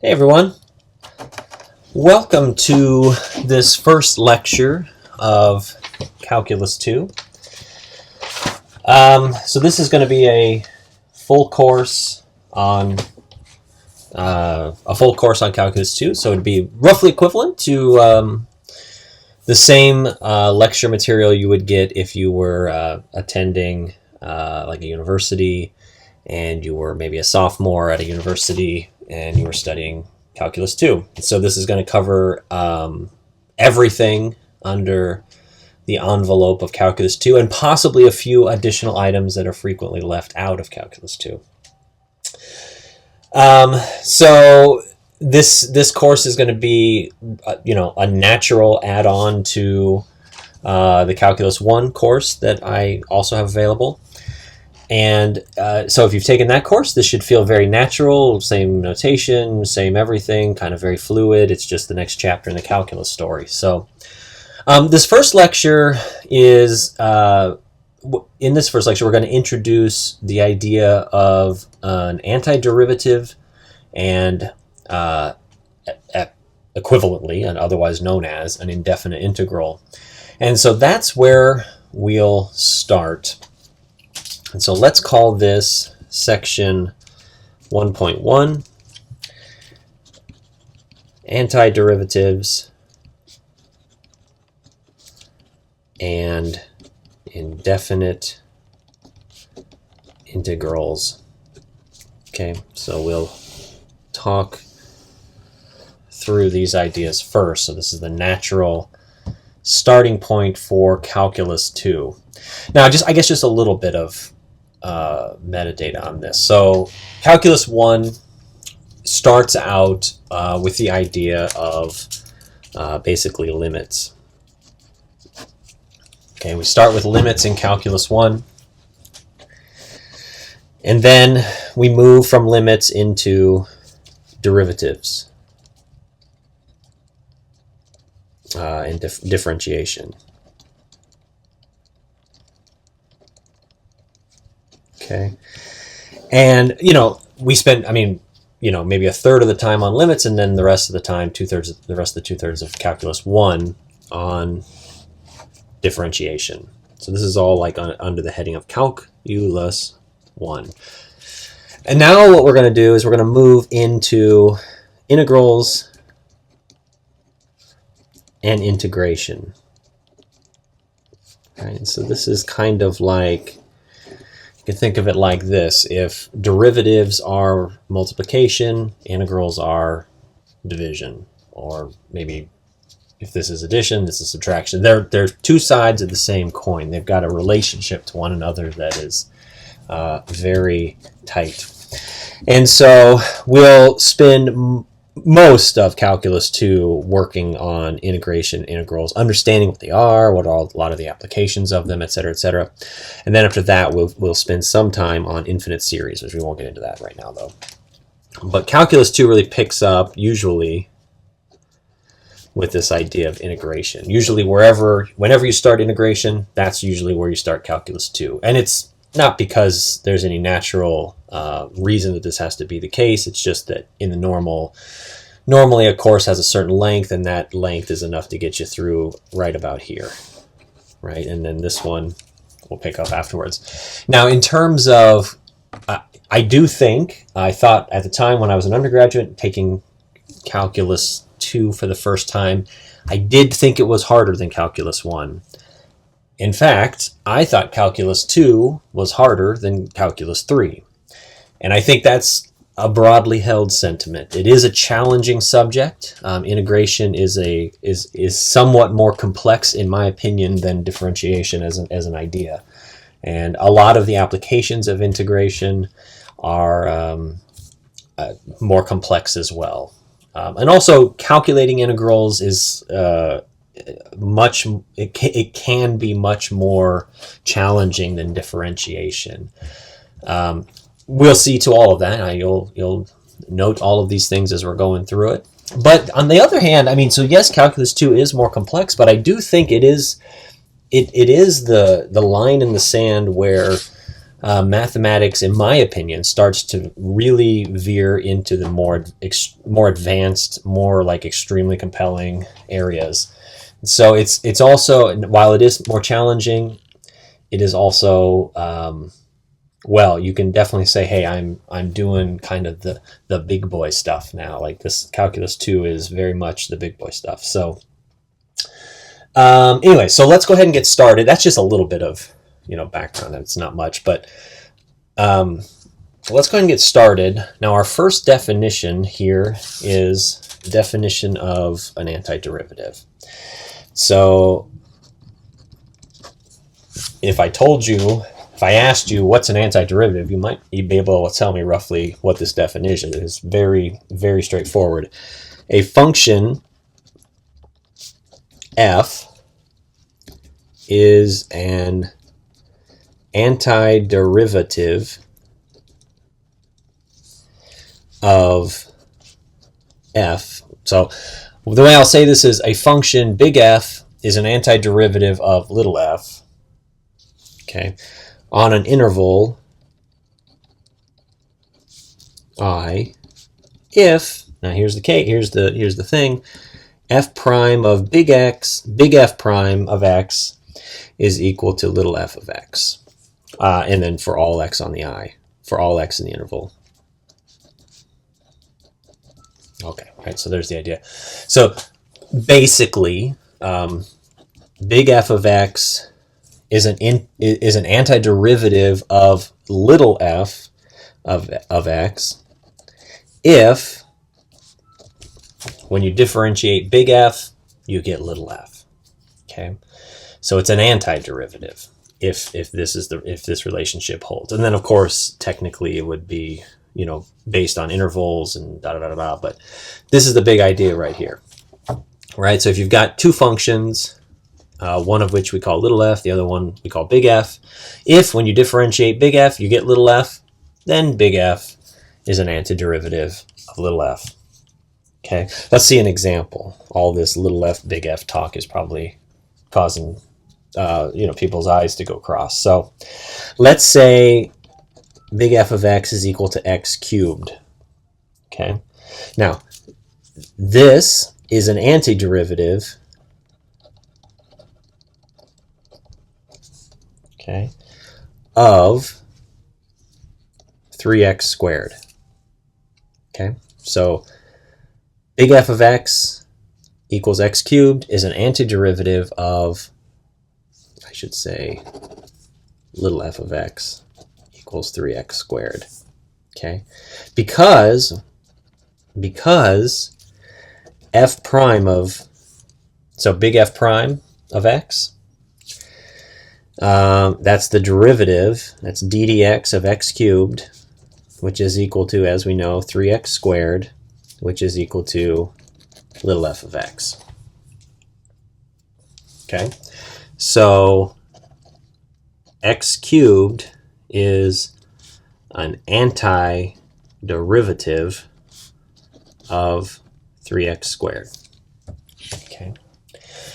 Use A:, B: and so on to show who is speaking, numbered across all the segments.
A: Hey everyone, welcome to this first lecture of Calculus 2. So this is going to be a full course on Calculus 2. So it'd be roughly equivalent to the same lecture material you would get if you were attending like a university and you were maybe a sophomore at a university and you were studying Calculus 2. So this is going to cover everything under the envelope of Calculus 2 and possibly a few additional items that are frequently left out of Calculus 2. So this course is going to be a natural add-on to the Calculus 1 course that I also have available. And so if you've taken that course, this should feel very natural, same notation, same everything, kind of very fluid. It's just the next chapter in the calculus story. So this first lecture is, in this first lecture, we're going to introduce the idea of an antiderivative and equivalently, and otherwise known as, an indefinite integral. And so that's where we'll start. And so let's call this section 1.1, antiderivatives and indefinite integrals. Okay, so we'll talk through these ideas first. So this is the natural starting point for Calculus 2. Now, I guess just a little bit of metadata on this. So Calculus 1 starts out with the idea of basically limits. Okay, we start with limits in Calculus 1, and then we move from limits into derivatives and differentiation. Okay, and we spent, maybe a third of the time on limits, and then the rest of the time, the rest of the 2/3 of Calculus 1 on differentiation. So this is all like under the heading of Calculus 1. And now what we're going to do is we're going to move into integrals and integration. All right, so this is kind of like, you can think of it like this. If derivatives are multiplication, integrals are division. Or maybe if this is addition, this is subtraction. They're two sides of the same coin. They've got a relationship to one another that is very tight. And so we'll spend most of Calculus 2 working on integration, integrals, understanding what they are, what are a lot of the applications of them, etc., etc. And then after that, we'll spend some time on infinite series, which we won't get into that right now, though. But Calculus 2 really picks up, usually, with this idea of integration. Usually whenever you start integration, that's usually where you start Calculus 2. And it's not because there's any natural reason that this has to be the case. It's just that in the normally a course has a certain length, and that length is enough to get you through right about here, right? And then this one we'll pick up afterwards. Now, in terms of, I thought at the time when I was an undergraduate taking Calculus 2 for the first time, I did think it was harder than Calculus 1. In fact, I thought Calculus 2 was harder than Calculus 3. And I think that's a broadly held sentiment. It is a challenging subject. Integration is somewhat more complex, in my opinion, than differentiation as an idea. And a lot of the applications of integration are more complex as well. And also, calculating integrals is it can be much more challenging than differentiation. We'll see to all of that. You'll note all of these things as we're going through it. But on the other hand, so yes, Calculus 2 is more complex, but I do think it is the line in the sand where mathematics, in my opinion, starts to really veer into the more advanced, more like extremely compelling areas. So it's also, while it is more challenging, it is also well, you can definitely say, hey, I'm doing kind of the big boy stuff now. Like this Calculus 2 is very much the big boy stuff. So anyway, so let's go ahead and get started. That's just a little bit of background. It's not much, but let's go ahead and get started. Now, our first definition here is the definition of an antiderivative. So if I asked you what's an antiderivative, you might be able to tell me roughly what this definition is. Very, very straightforward. A function f is an antiderivative of f. So the way I'll say this is a function big F is an antiderivative of little f, okay, on an interval I if, now here's the case, here's the thing, f prime of big F prime of x is equal to little f of x. And then for all x on the I, for all x in the interval. Okay, right, so there's the idea. So basically, big F of x is an antiderivative of little f of x if, when you differentiate big F, you get little f. Okay, so it's an antiderivative if this relationship holds. And then of course technically it would be based on intervals and da da da da. But this is the big idea right here, right? So if you've got two functions, one of which we call little f, the other one we call big F. If when you differentiate big F you get little f, then big F is an antiderivative of little f. Okay, let's see an example. All this little f, big F talk is probably causing people's eyes to go cross. So let's say big F of x is equal to x cubed. Okay, now this is an antiderivative, okay, of 3x squared. Okay, so big F of x equals x cubed is an antiderivative of, I should say, little f of x equals 3x squared. Okay, because f prime of, so big F prime of x, that's the derivative, that's d dx of x cubed, which is equal to, as we know, 3x squared, which is equal to little f of x. Okay, so x cubed is an antiderivative of 3x squared. Okay,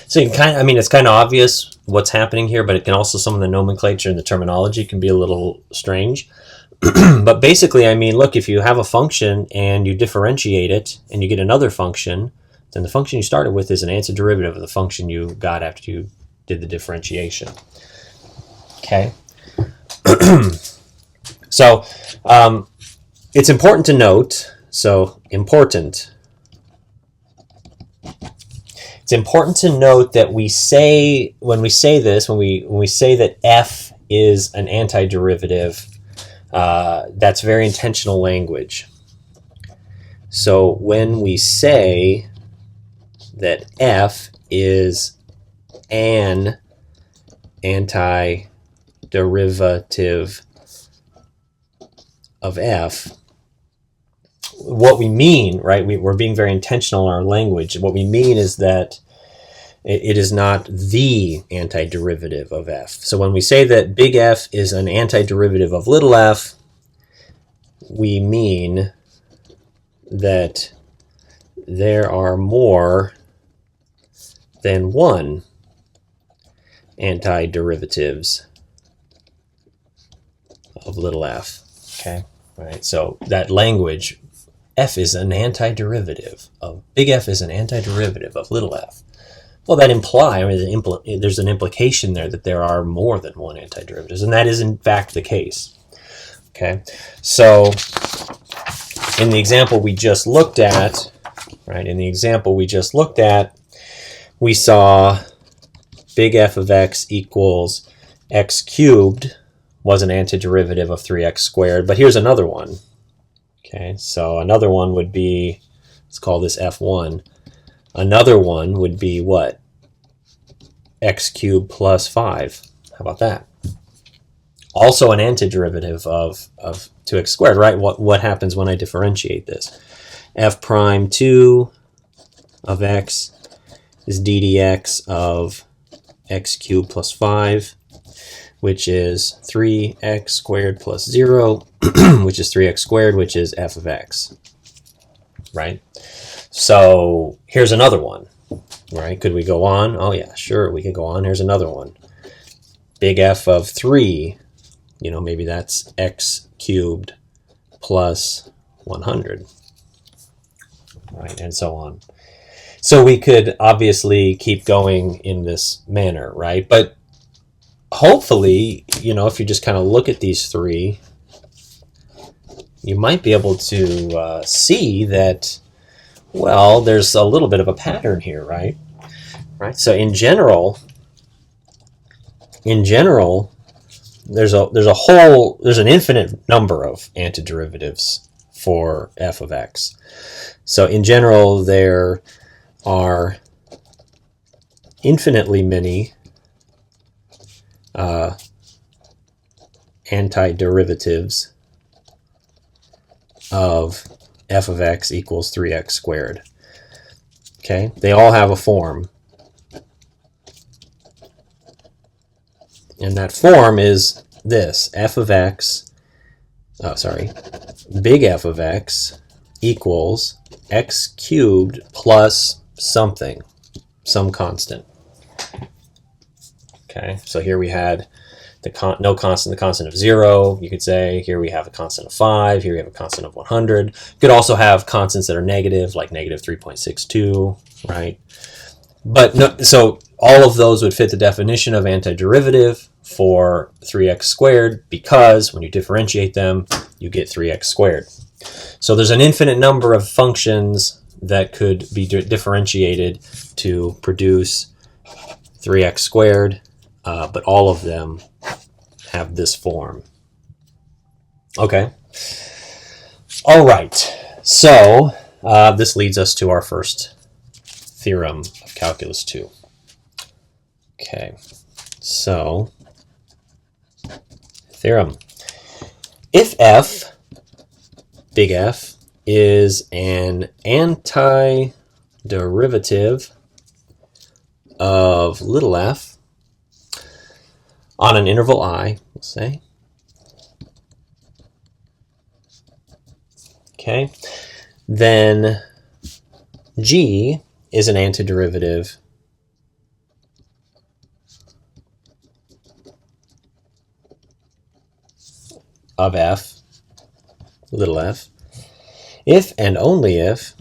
A: so you can it's kind of obvious what's happening here, but it can also, some of the nomenclature and the terminology can be a little strange. But basically, look, if you have a function and you differentiate it and you get another function, then the function you started with is an antiderivative of the function you got after you did the differentiation. Okay. So it's important to note, it's important to note that when we say that f is an antiderivative, that's very intentional language. So when we say that f is an antiderivative of f, what we mean, right, we're being very intentional in our language. What we mean is that it is not the antiderivative of f. So when we say that big F is an antiderivative of little f, we mean that there are more than one antiderivatives of little f. Okay, right. So that language, f is an antiderivative of big F is an antiderivative of little f. Well, that implies, there's an implication there that there are more than one antiderivatives, and that is in fact the case. Okay, so in the example we just looked at, right? In the example we just looked at, we saw big F of x equals x cubed was an antiderivative of 3x squared. But here's another one. Okay, so another one would be, let's call this F1. Another one would be what? X cubed plus 5. How about that? Also an antiderivative of 2x squared, right? What happens when I differentiate this? F prime 2 of x is d dx of x cubed plus 5, which is 3x squared plus 0, which is 3x squared, which is f of x, right? So here's another one, right? Could we go on? Oh yeah, sure, we could go on. Here's another one. Big F of 3, maybe that's x cubed plus 100, right? And so on. So we could obviously keep going in this manner, right? But hopefully, if you just kind of look at these three, you might be able to see that, well, there's a little bit of a pattern here, right? Right. So in general, there's an infinite number of antiderivatives for f of x. So in general, there are infinitely many antiderivatives of f of x equals 3x squared. Okay, they all have a form. And that form is this, big F of x equals x cubed plus something, some constant. Okay, so here we had no constant, the constant of 0, you could say. Here we have a constant of 5. Here we have a constant of 100. You could also have constants that are negative, like negative 3.62, right? But no, so all of those would fit the definition of antiderivative for 3x squared, because when you differentiate them, you get 3x squared. So there's an infinite number of functions that could be differentiated to produce 3x squared, but all of them have this form. Okay. All right. So this leads us to our first theorem of Calculus 2. Okay. So, theorem. If f, big F, is an antiderivative of little f on an interval I, we'll say, okay, then G is an antiderivative of f, little f, if and only if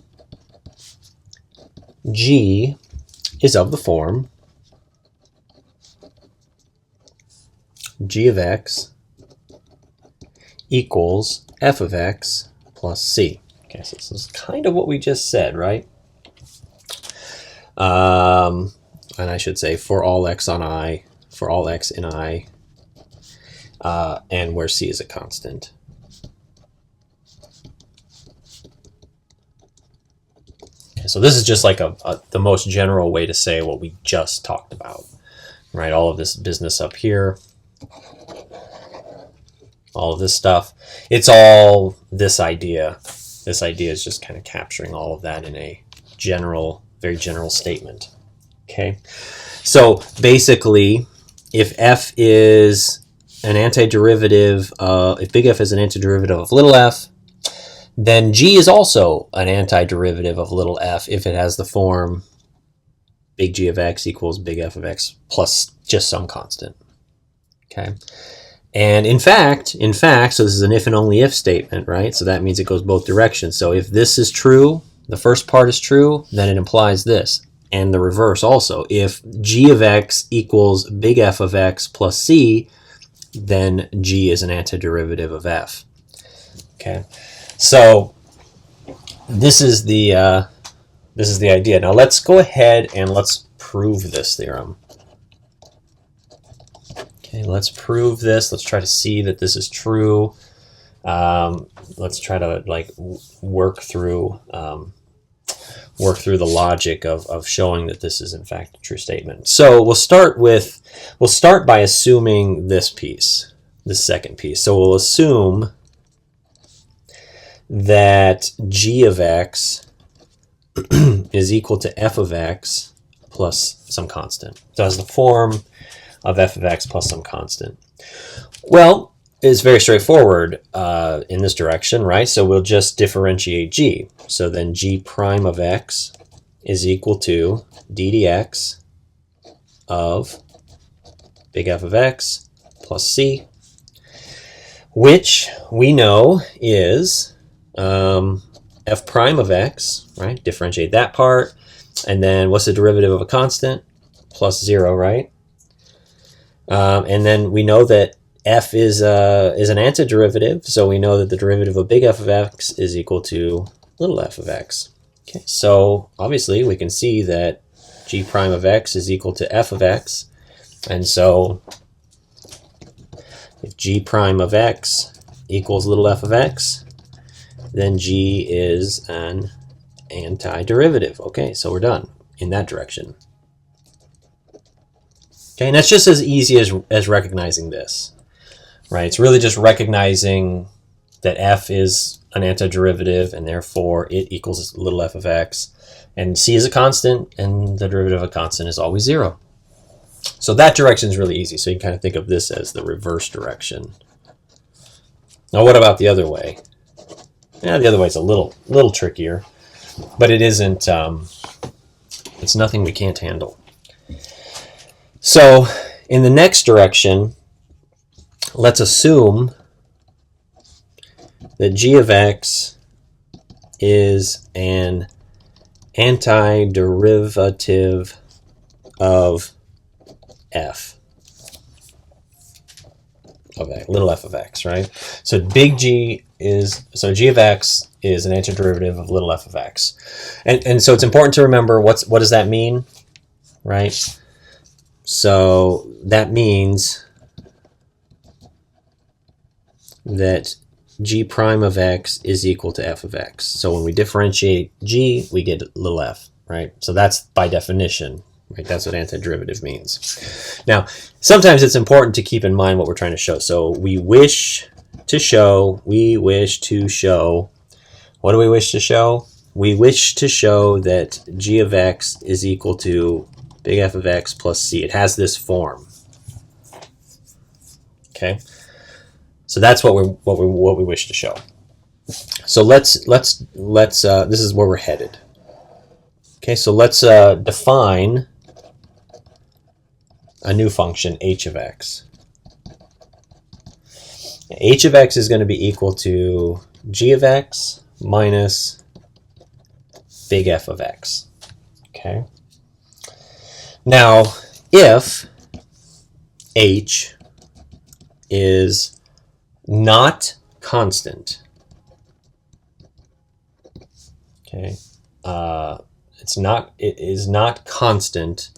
A: G is of the form g of x equals f of x plus c. Okay, so this is kind of what we just said, right? And I should say for all x on I, for all x in I, and where c is a constant. Okay, so this is just like the most general way to say what we just talked about, right? All of this business up here, all of this stuff, it's all this idea. This idea is just kind of capturing all of that in a general, very general statement. Okay, so basically, if f is an antiderivative, if big F is an antiderivative of little f, then G is also an antiderivative of little f if it has the form big G of x equals big F of x plus just some constant. Okay, And in fact, so this is an if and only if statement, right? So that means it goes both directions. So if this is true, the first part is true, then it implies this. And the reverse also. If g of x equals big F of x plus c, then g is an antiderivative of f. Okay, so this is the idea. Now let's go ahead and let's prove this theorem. Okay, let's prove this. Let's try to see that this is true. Let's try to like work through the logic of showing that this is in fact a true statement. So we'll start by assuming this piece, this second piece. So we'll assume that g of x is equal to f of x plus some constant. So it has the form of f of x plus some constant. Well, it's very straightforward in this direction, right? So we'll just differentiate g. So then g prime of x is equal to d dx of big F of x plus c, which we know is f prime of x, right? Differentiate that part. And then what's the derivative of a constant? Plus 0, right? And then we know that f is an antiderivative, so we know that the derivative of big F of x is equal to little f of x. Okay, so obviously we can see that g prime of x is equal to f of x, and so if g prime of x equals little f of x, then g is an antiderivative. Okay, so we're done in that direction. Okay, and that's just as easy as recognizing this, right? It's really just recognizing that f is an antiderivative, and therefore it equals little f of x, and c is a constant, and the derivative of a constant is always 0. So that direction is really easy. So you can kind of think of this as the reverse direction. Now, what about the other way? Yeah, the other way is a little trickier, but it isn't. It's nothing we can't handle. So in the next direction, let's assume that g of x is an antiderivative of f of x, little f of x, right? So g of x is an antiderivative of little f of x, and so it's important to remember what does that mean, right? So that means that g prime of x is equal to f of x. So when we differentiate g, we get little f, right? So that's by definition, right? That's what antiderivative means. Now, sometimes it's important to keep in mind what we're trying to show. So we wish to show, what do we wish to show? We wish to show that g of x is equal to big F of x plus c. It has this form. Okay, so that's what we wish to show. So let's this is where we're headed. Okay, so let's define a new function, h of x. H of x is going to be equal to g of x minus big F of x. Okay. Now, if h is not constant, okay, it is not constant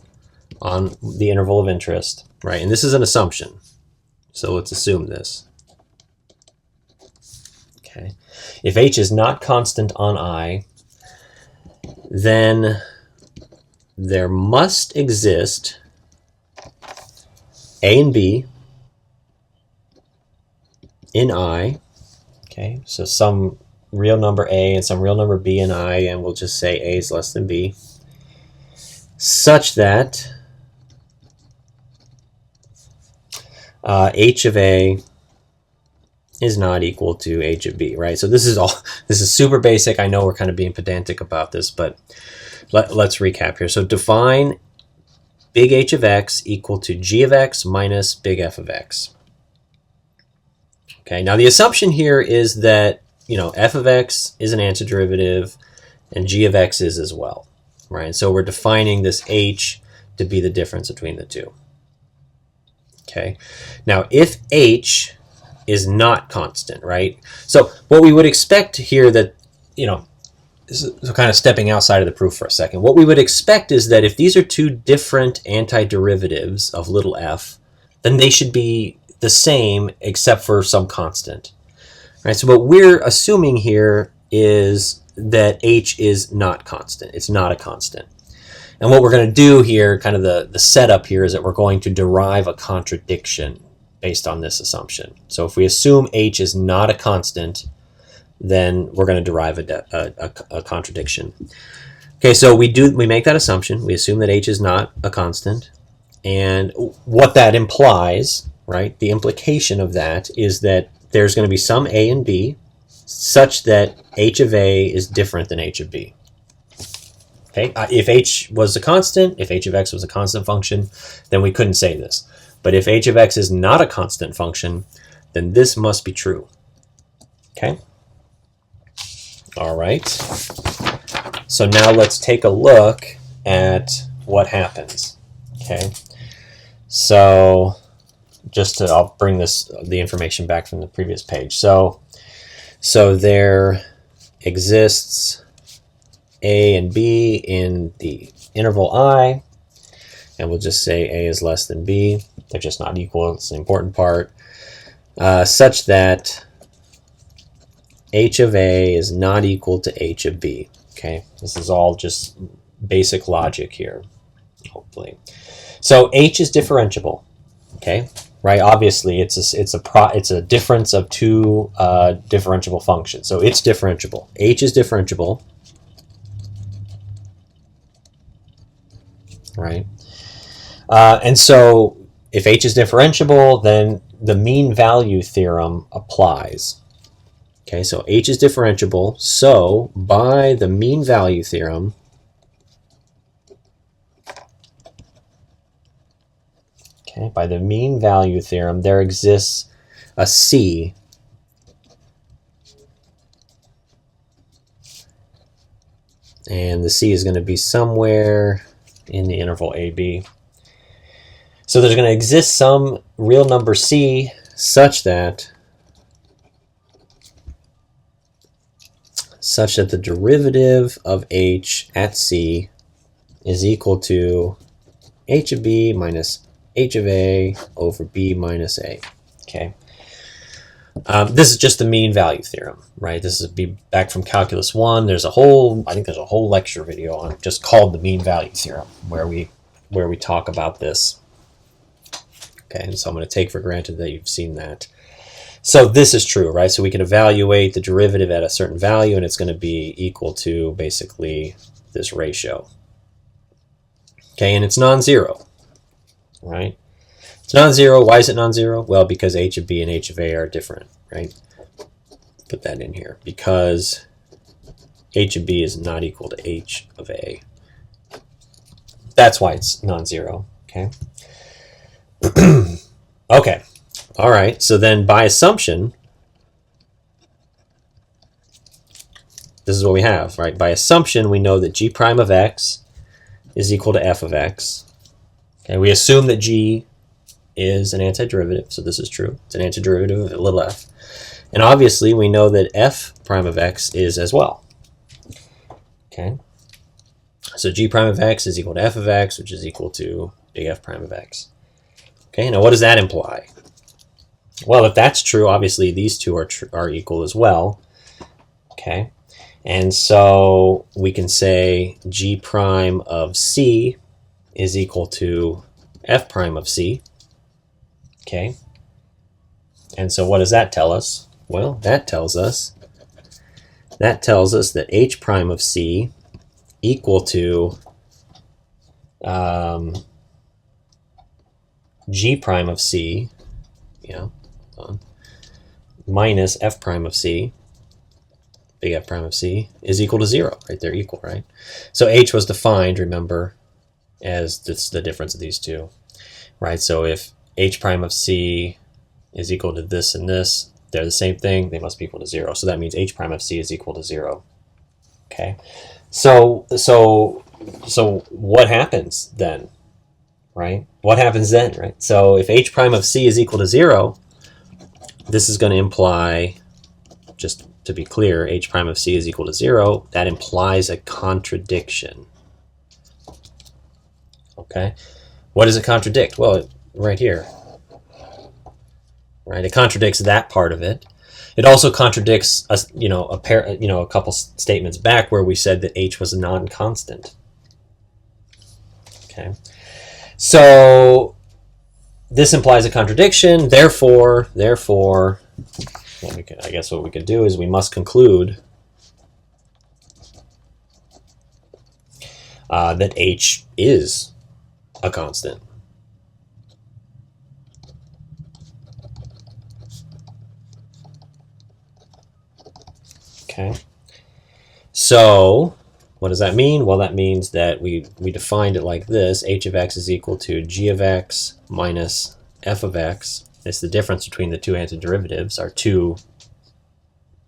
A: on the interval of interest, right? And this is an assumption, so let's assume this. Okay, if h is not constant on I, then there must exist a and b in I. Okay, so some real number a and some real number b in I, and we'll just say a is less than b, such that h of a is not equal to h of b, right? So this is super basic. I know we're kind of being pedantic about this, but let's recap here. So define big H of x equal to g of x minus big F of x. Okay, now the assumption here is that, f of x is an antiderivative and g of x is as well, right? So we're defining this h to be the difference between the two. Okay, now if h is not constant, right? So what we would expect here that, so kind of stepping outside of the proof for a second, what we would expect is that if these are two different antiderivatives of little f, then they should be the same except for some constant. Right? So what we're assuming here is that h is not constant. It's not a constant. And what we're going to do here, kind of the setup here, is that we're going to derive a contradiction based on this assumption. So if we assume h is not a constant, then we're going to derive a contradiction. Okay, so we make that assumption. We assume that h is not a constant. And what that implies, right, the implication of that is that there's going to be some a and b such that h of a is different than h of b. Okay, if h was a constant, if h of x was a constant function, then we couldn't say this. But if h of x is not a constant function, then this must be true. Okay? All right. So now let's take a look at what happens. Okay? So I'll bring the information back from the previous page. So there exists a and b in the interval I, and we'll just say a is less than b. They're just not equal. It's the important part. Such that h of a is not equal to h of b. Okay, this is all just basic logic here, hopefully. So h is differentiable. Okay, right? Obviously, it's a difference of two differentiable functions. So it's differentiable. H is differentiable. Right? And so if h is differentiable, then the mean value theorem applies. Okay, so h is differentiable. So by the mean value theorem, there exists a c and the c is going to be somewhere in the interval AB. So there's going to exist some real number c such that the derivative of h at c is equal to h of b minus h of a over b minus a. Okay. This is just the mean value theorem, right? This is back from Calculus 1. I think there's a whole lecture video on just called the mean value theorem where we talk about this. Okay, and so I'm going to take for granted that you've seen that. So this is true, right? So we can evaluate the derivative at a certain value, and it's going to be equal to basically this ratio. Okay, and it's non-zero, right? It's non-zero. Why is it non-zero? Well, because h of b and h of a are different, right? Put that in here. Because h of b is not equal to h of a. That's why it's non-zero, okay? Okay, all right. So then by assumption, this is what we have, right? By assumption, we know that g prime of x is equal to f of x. Okay, we assume that g is an antiderivative, so this is true. It's an antiderivative of little f. And obviously, we know that f prime of x is as well. Okay, so g prime of x is equal to f of x, which is equal to big F prime of x. Okay, now what does that imply? Well, if that's true, obviously these two are equal as well. Okay, and so we can say g prime of c is equal to f prime of c. Okay, and so what does that tell us? Well, that tells us that h prime of c equal to g prime of c, minus f prime of c, big F prime of c, is equal to 0. Right, they're equal, right? So h was defined, remember, as the difference of these two, right? So if h prime of c is equal to this and this, they're the same thing, they must be equal to 0. So that means h prime of c is equal to 0. Okay, so what happens then, right? What happens then, right? So if h prime of c is equal to 0, this is going to imply, just to be clear, h prime of c is equal to 0. That implies a contradiction. Okay, what does it contradict? Well, right here, right? It contradicts that part of it. It also contradicts a couple statements back where we said that h was a non-constant. Okay, so this implies a contradiction. Therefore, I guess what we could do is we must conclude that h is a constant. Okay. So what does that mean? Well, that means that we defined it like this. H of x is equal to g of x minus f of x. It's the difference between the two antiderivatives, our two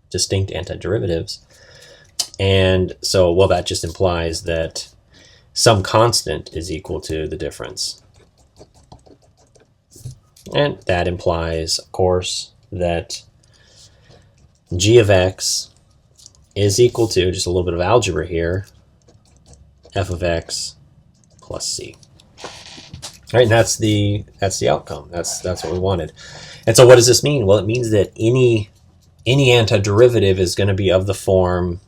A: distinct antiderivatives. And so, well, that just implies that some constant is equal to the difference. And that implies, of course, that g of x is equal to, just a little bit of algebra here, f of x plus c. All right, and that's the outcome. That's what we wanted. And so what does this mean? Well, it means that any antiderivative is going to be of the form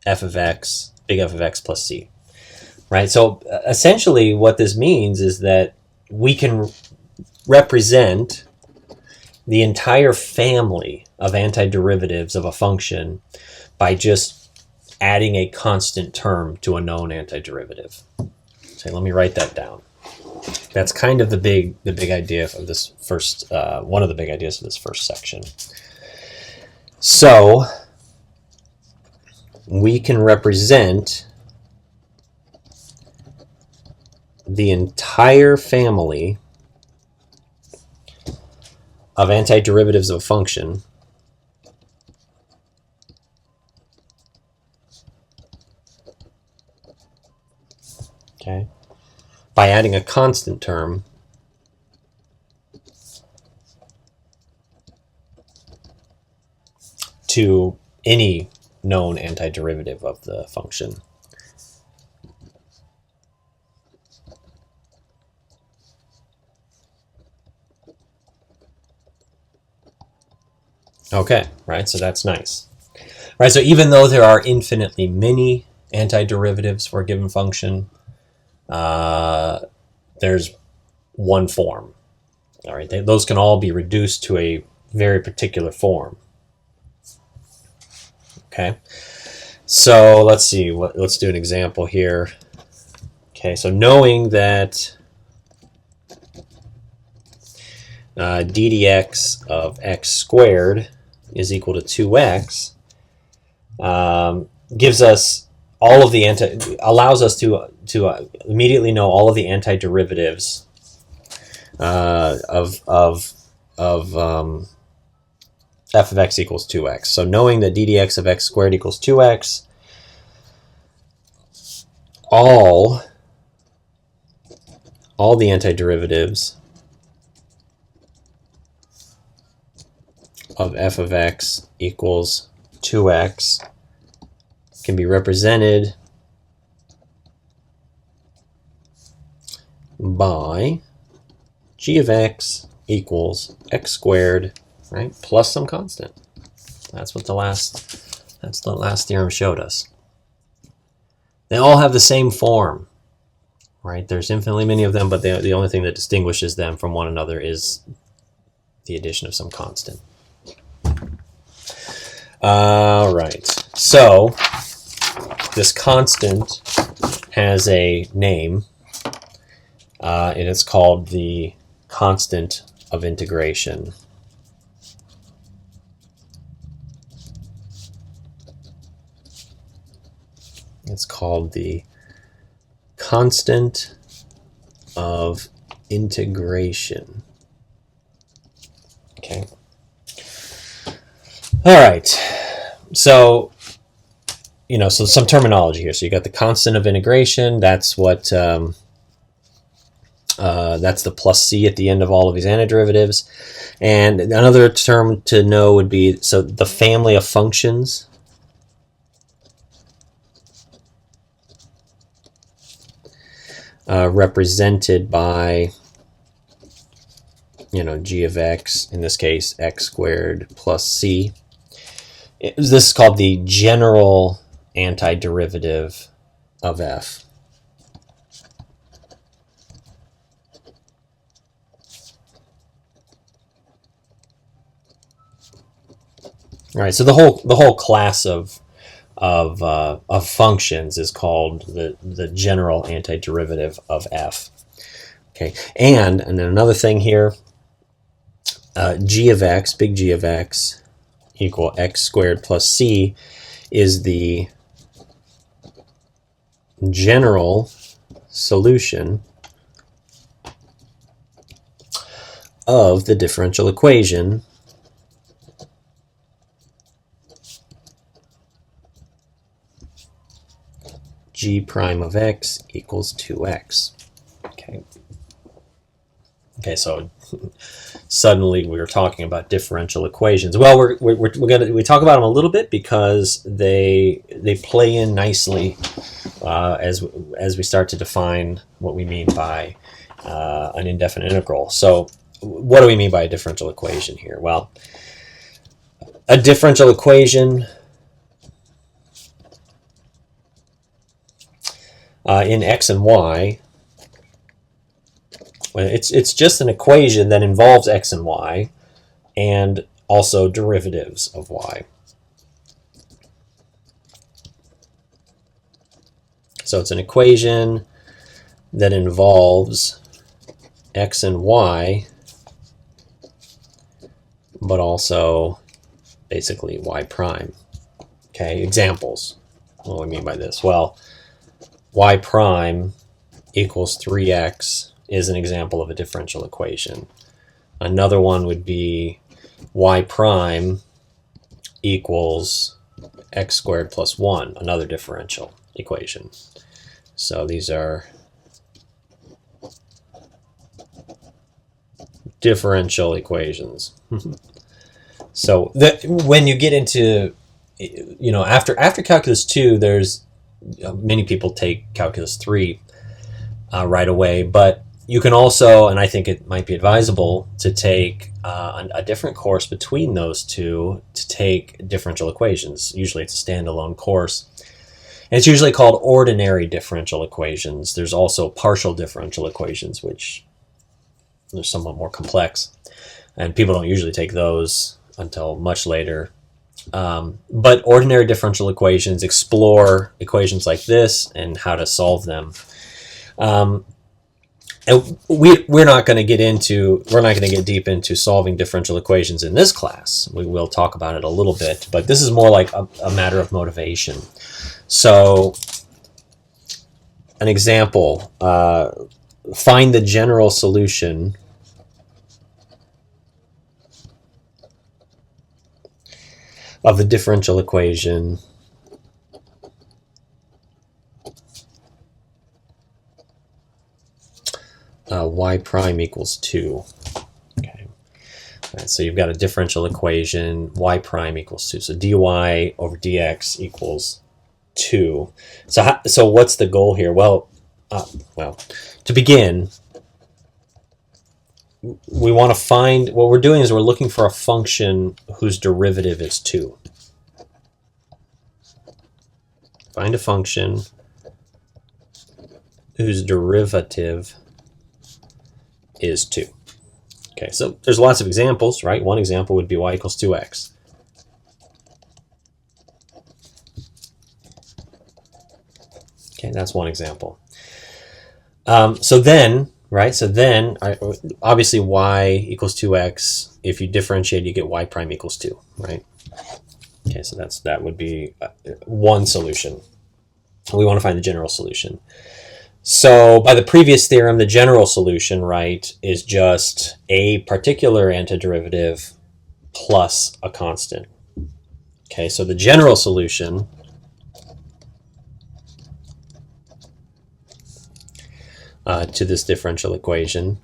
A: f of x, big F of x plus c. Right? So essentially what this means is that we can represent the entire family of antiderivatives of a function by just adding a constant term to a known antiderivative. So let me write that down. That's kind of the big idea of this first, one of the big ideas of this first section. So we can represent the entire family of antiderivatives of a function okay, by adding a constant term to any known antiderivative of the function. Okay, right, so that's nice. Right, so even though there are infinitely many antiderivatives for a given function, there's one form. All right, those can all be reduced to a very particular form. Okay, so let's see. Let's do an example here. Okay, so knowing that ddx of x squared is equal to 2x gives us all of the allows us to immediately know all of the antiderivatives of f of x equals 2x. So knowing that ddx of x squared equals 2x, all the antiderivatives of f of x equals 2x can be represented by g of x equals x squared, right, plus some constant. That's what the last theorem showed us. They all have the same form, right? There's infinitely many of them, but the only thing that distinguishes them from one another is the addition of some constant. All right, so this constant has a name, and it's called the constant of integration. It's called the constant of integration. Okay. All right. So, so some terminology here. So you got the constant of integration. That's what, that's the plus c at the end of all of these antiderivatives. And another term to know would be, so the family of functions. Represented by, g of x, in this case, x squared plus c. This is called the general antiderivative of f. All right, so the whole class of functions is called the general antiderivative of f. Okay, and then another thing here, g of x, big G of x, equal x squared plus c is the general solution of the differential equation g prime of x equals 2x. Okay, so suddenly we were talking about differential equations. Well, we talk about them a little bit because they play in nicely as we start to define what we mean by an indefinite integral. So what do we mean by a differential equation here? Well, a differential equation in x and y, it's just an equation that involves x and y and also derivatives of y. So it's an equation that involves x and y, but also basically y prime. Okay, examples. What do I mean by this? Well, y prime equals 3x is an example of a differential equation. Another one would be y prime equals x squared plus 1, another differential equation. So these are differential equations. So when you get into, after calculus 2, there's many people take calculus 3 right away, but you can also, and I think it might be advisable to take a different course between those two to take differential equations. Usually it's a standalone course. And it's usually called ordinary differential equations. There's also partial differential equations, which are somewhat more complex. And people don't usually take those until much later. But ordinary differential equations explore equations like this and how to solve them. And we're not going to get deep into solving differential equations in this class. We will talk about it a little bit, but this is more like a matter of motivation. So, an example, find the general solution of the differential equation y prime equals 2. Okay. All right, so you've got a differential equation, y prime equals 2. So dy over dx equals 2. So what's the goal here? Well, to begin, we want to find, what we're doing is we're looking for a function whose derivative is 2. Find a function whose derivative is 2. Okay, so there's lots of examples, right? One example would be y equals 2x. Okay, that's one example. So then, obviously y equals 2x. If you differentiate, you get y prime equals 2, right? Okay, so that would be one solution. We want to find the general solution. So by the previous theorem, the general solution, right, is just a particular antiderivative plus a constant. Okay, so the general solution to this differential equation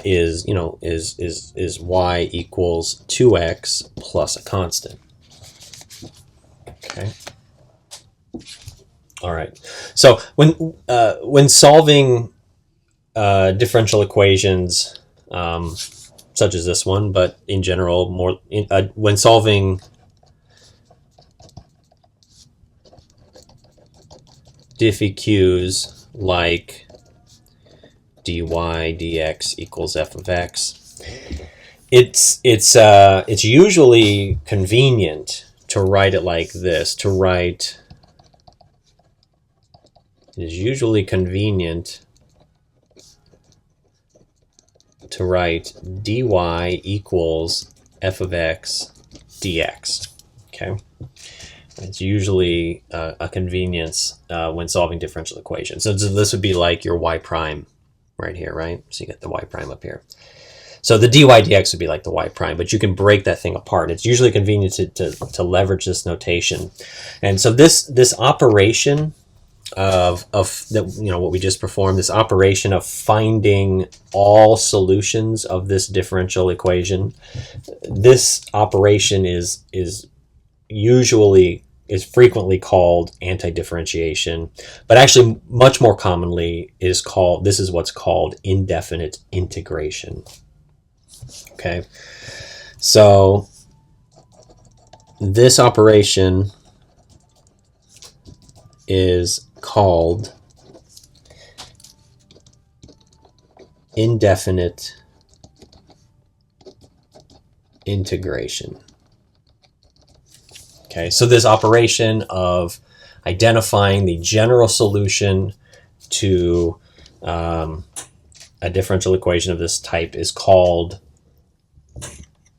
A: is y equals 2x plus a constant. Okay. All right. So when solving differential equations such as this one, but in general, when solving diffeqs like dy dx equals f of x, it's usually convenient to write it like this. It is usually convenient to write dy equals f of x dx. Okay. It's usually a convenience when solving differential equations. So this would be like your y prime right here, right? So you get the y prime up here. So the dy dx would be like the y prime, but you can break that thing apart. It's usually convenient to leverage this notation. And so this operation of what we just performed, this operation of finding all solutions of this differential equation, this operation is frequently called antidifferentiation, but actually much more commonly is what's called indefinite integration. Okay, so this operation is called indefinite integration. Okay, so this operation of identifying the general solution to a differential equation of this type is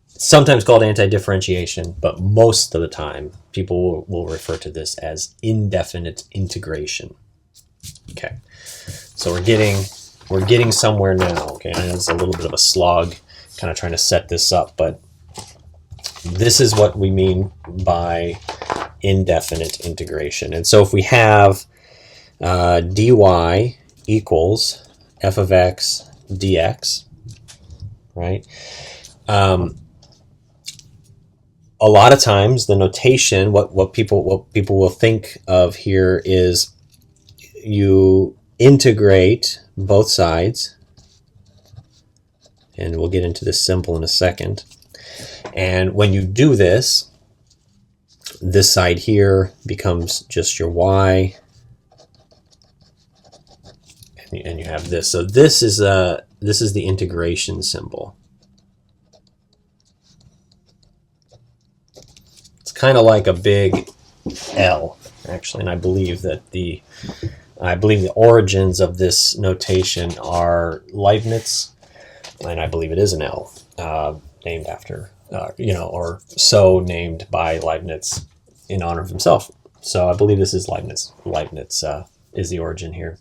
A: sometimes called antidifferentiation, but most of the time people will refer to this as indefinite integration. Okay, so we're getting somewhere now. Okay, I know it's a little bit of a slog kind of trying to set this up, but this is what we mean by indefinite integration. And so if we have dy equals f of x dx, right? A lot of times the notation, what people will think of here is you integrate both sides, and we'll get into this symbol in a second. And when you do this side here becomes just your y, and you have this. So this is the integration symbol. It's kind of like a big L, actually, and I believe the origins of this notation are Leibniz, and I believe it is an L, named after, or so named by Leibniz in honor of himself. So I believe this is Leibniz. Leibniz is the origin here.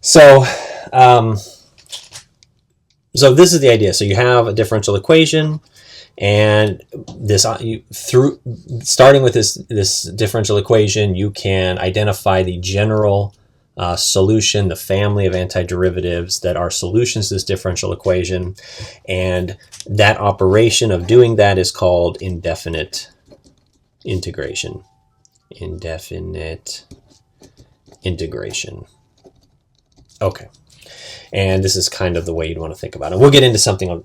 A: So, so this is the idea. So you have a differential equation, and starting with this differential equation, you can identify the general solution, the family of antiderivatives that are solutions to this differential equation, and that operation of doing that is called indefinite integration. Indefinite integration. Okay, and this is kind of the way you'd want to think about it. We'll get into something,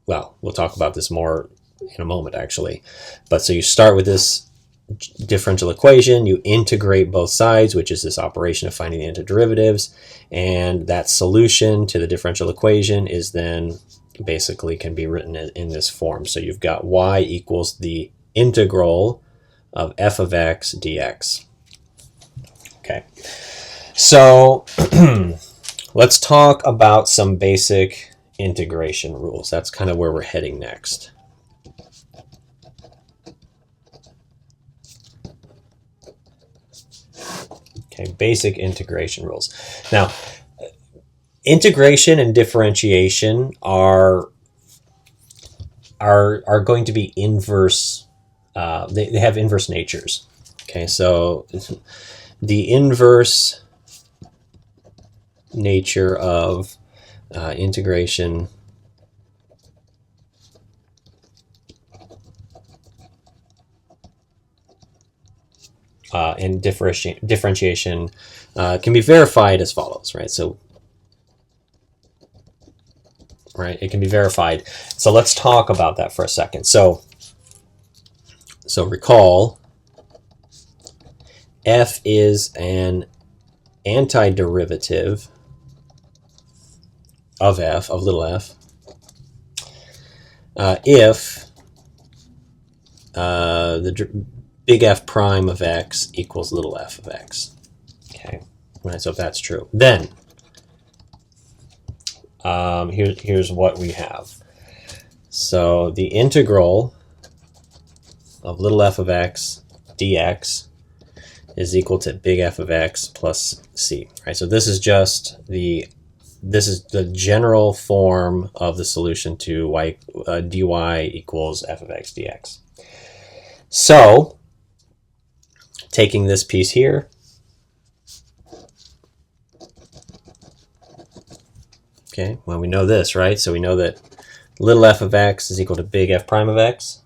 A: we'll talk about this more in a moment, actually. But so you start with this differential equation, you integrate both sides, which is this operation of finding the antiderivatives, and that solution to the differential equation is then basically can be written in this form. So you've got y equals the integral of f of x dx. Okay, so let's talk about some basic integration rules. That's kind of where we're heading next. Okay, basic integration rules. Now, Integration and differentiation are going to be inverse. They have inverse natures. Okay, so the inverse nature of integration and differentiation can be verified as follows, right? So, right, it can be verified. So let's talk about that for a second. So recall, f is an antiderivative of f, of little f, if the big F prime of x equals little f of x. Okay, right, so if that's true, then here's what we have. So the integral of little f of x dx is equal to big F of x plus c. Right, so this is just the general form of the solution to y dy equals f of x dx. So taking this piece here, okay, well, we know this, right? So we know that little f of x is equal to big F prime of x,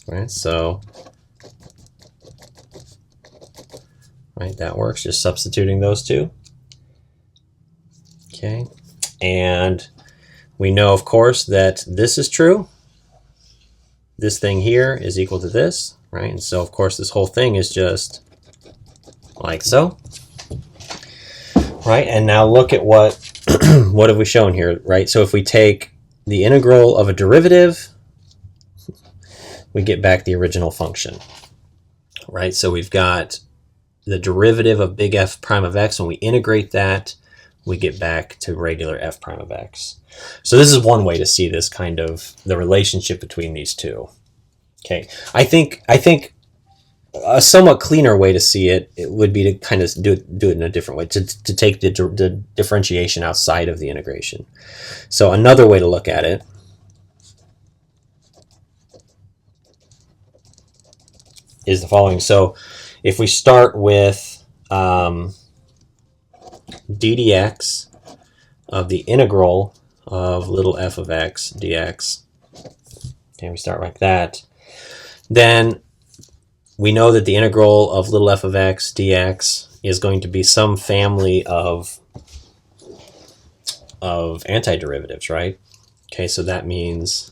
A: right? So, right, that works, just substituting those two. Okay, and we know, of course, that this is true. This thing here is equal to this, right? And so, of course, this whole thing is just like so, right? And now look at what what have we shown here, right? So if we take the integral of a derivative, we get back the original function, right? So we've got the derivative of big F prime of x. When we integrate that, we get back to regular F prime of x. So this is one way to see this kind of the relationship between these two. Okay, I think a somewhat cleaner way to see it would be to kind of do it in a different way, to take the differentiation outside of the integration. So another way to look at it is the following. So if we start with ddx of the integral of little f of x dx, okay, we start like that, then we know that the integral of little f of x dx is going to be some family of antiderivatives, right? Okay, so that means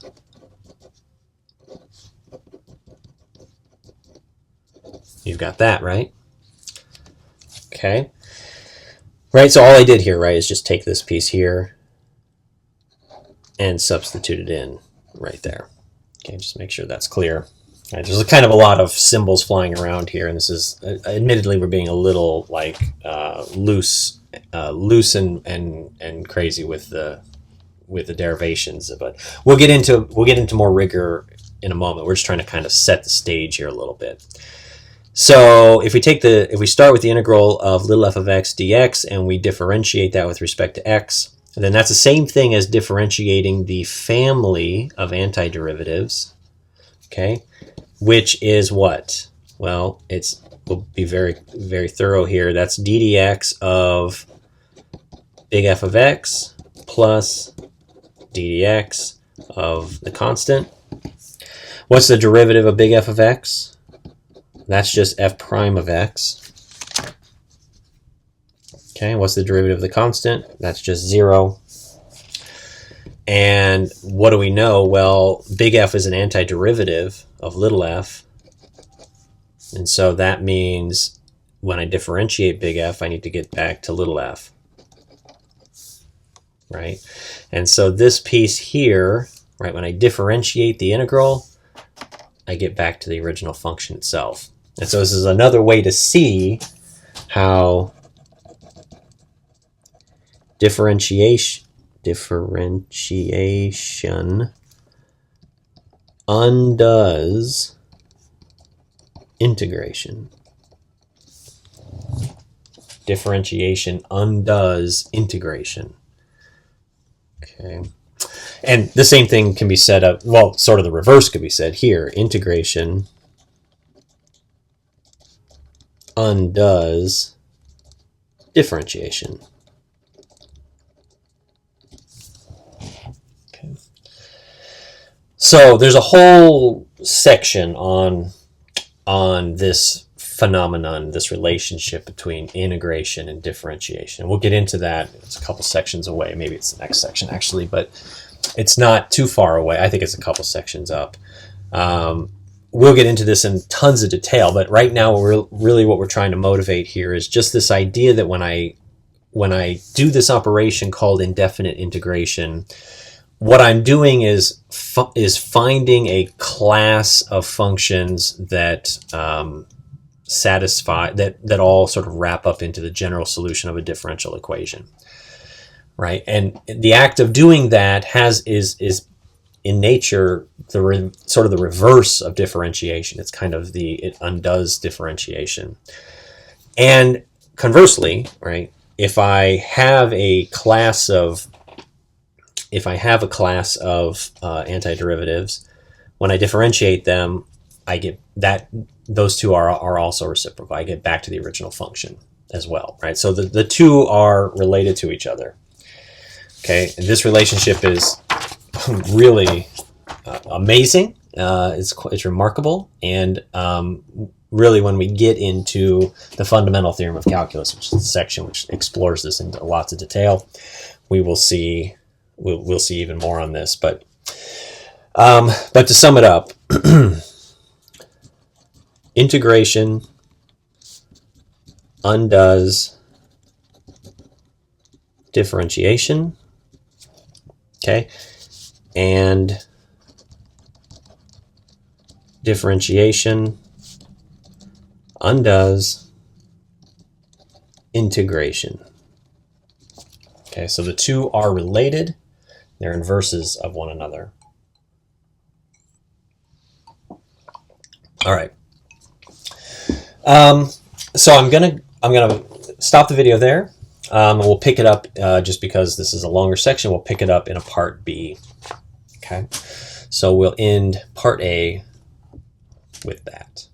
A: you've got that, right? Okay. Right, so all I did here, right, is just take this piece here and substitute it in right there. Okay, just make sure that's clear. Right, there's kind of a lot of symbols flying around here, and this is, admittedly, we're being a little like loose and crazy with the derivations, but we'll get into more rigor in a moment. We're just trying to kind of set the stage here a little bit. So if we start with the integral of little f of x dx and we differentiate that with respect to x, then that's the same thing as differentiating the family of antiderivatives, okay, which is what? Well, we'll be very, very thorough here. That's ddx of big F of x plus ddx of the constant. What's the derivative of big F of x? That's just f prime of x. Okay, what's the derivative of the constant? That's just 0. And what do we know? Well, big F is an antiderivative of little f. And so that means when I differentiate big F, I need to get back to little f. Right? And so this piece here, right, when I differentiate the integral, I get back to the original function itself. And so this is another way to see how differentiation undoes integration. Differentiation undoes integration. Okay. And the same thing can be said of, well, sort of the reverse could be said here. Integration undoes differentiation. Okay. So there's a whole section on this phenomenon, this relationship between integration and differentiation. We'll get into that. It's a couple sections away. Maybe it's the next section, actually, but it's not too far away. I think it's a couple sections up. We'll get into this in tons of detail, but right now, really what we're trying to motivate here is just this idea that when I do this operation called indefinite integration, what I'm doing is finding a class of functions that satisfy, that all sort of wrap up into the general solution of a differential equation, right? And the act of doing that is in nature sort of the reverse of differentiation. It's kind of it undoes differentiation. And conversely, right, if I have a class of antiderivatives, when I differentiate them, I get that those two are also reciprocal. I get back to the original function as well, right? So the two are related to each other. Okay, and this relationship is really amazing. It's remarkable, and really, when we get into the fundamental theorem of calculus, which is the section which explores this in lots of detail, we will see. We'll see even more on this, but to sum it up, integration undoes differentiation, okay, and differentiation undoes integration. Okay, so the two are related. They're inverses of one another. All right. So I'm gonna stop the video there. And we'll pick it up just because this is a longer section. We'll pick it up in a part B. Okay. So we'll end part A with that.